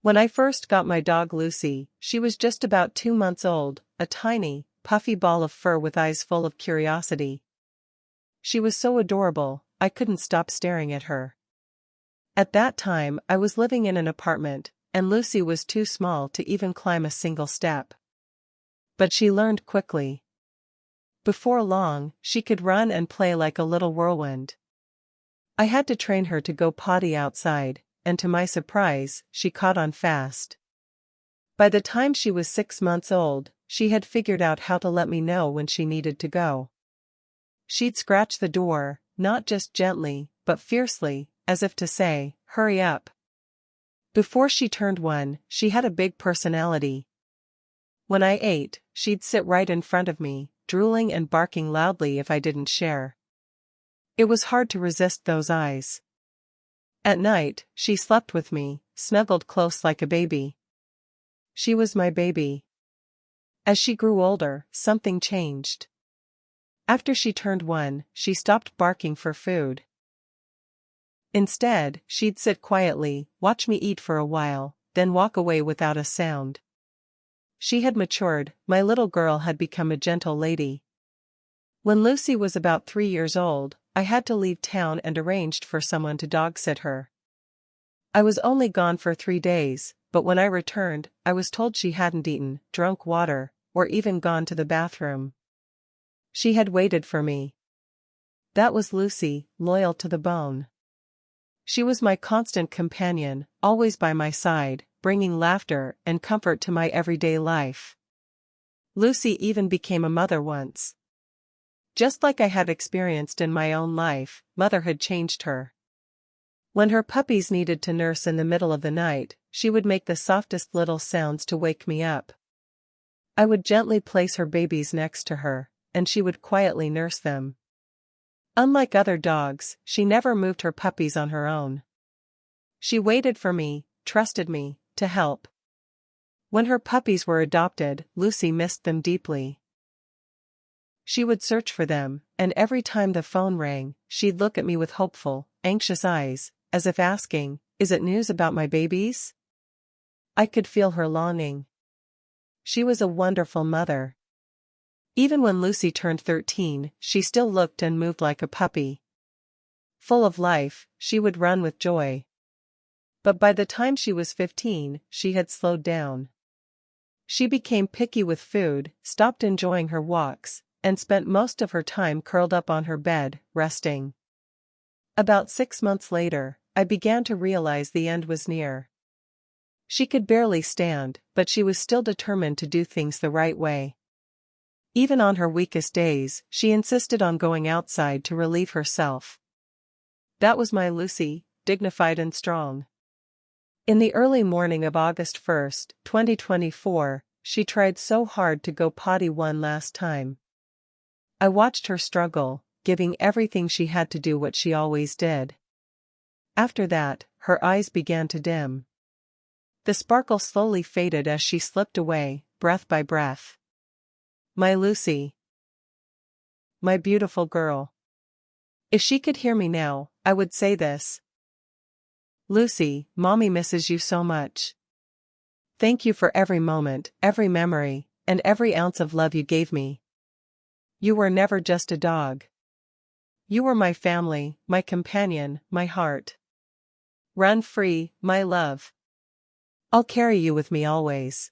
When I first got my dog Lucy, she was just about 2 months old, a tiny, puffy ball of fur with eyes full of curiosity. She was so adorable, I couldn't stop staring at her. At that time, I was living in an apartment, and Lucy was too small to even climb a single step. But she learned quickly. Before long, she could run and play like a little whirlwind. I had to train her to go potty outside, and to my surprise, she caught on fast. By the time she was 6 months old, she had figured out how to let me know when she needed to go. She'd scratch the door, not just gently, but fiercely, as if to say, "Hurry up." Before she turned 1, she had a big personality. When I ate, she'd sit right in front of me, drooling and barking loudly if I didn't share. It was hard to resist those eyes. At night, she slept with me, snuggled close like a baby. She was my baby. As she grew older, something changed. After she turned 1, she stopped barking for food. Instead, she'd sit quietly, watch me eat for a while, then walk away without a sound. She had matured, my little girl had become a gentle lady. When Lucy was about 3 years old, I had to leave town and arranged for someone to dog sit her. I was only gone for 3 days, but when I returned, I was told she hadn't eaten, drunk water, or even gone to the bathroom. She had waited for me. That was Lucy, loyal to the bone. She was my constant companion, always by my side, bringing laughter and comfort to my everyday life. Lucy even became a mother once. Just like I had experienced in my own life, motherhood changed her. When her puppies needed to nurse in the middle of the night, she would make the softest little sounds to wake me up. I would gently place her babies next to her, and she would quietly nurse them. Unlike other dogs, she never moved her puppies on her own. She waited for me, trusted me, to help. When her puppies were adopted, Lucy missed them deeply. She would search for them, and every time the phone rang, she'd look at me with hopeful, anxious eyes, as if asking, "Is it news about my babies?" I could feel her longing. She was a wonderful mother. Even when Lucy turned 13, she still looked and moved like a puppy. Full of life, she would run with joy. But by the time she was 15, she had slowed down. She became picky with food, stopped enjoying her walks, and spent most of her time curled up on her bed, resting. About 6 months later, I began to realize the end was near. She could barely stand, but she was still determined to do things the right way. Even on her weakest days, she insisted on going outside to relieve herself. That was my Lucy, dignified and strong. In the early morning of August 1, 2024, she tried so hard to go potty one last time. I watched her struggle, giving everything she had to do what she always did. After that, her eyes began to dim. The sparkle slowly faded as she slipped away, breath by breath. My Lucy. My beautiful girl. If she could hear me now, I would say this. Lucy, Mommy misses you so much. Thank you for every moment, every memory, and every ounce of love you gave me. You were never just a dog. You were my family, my companion, my heart. Run free, my love. I'll carry you with me always.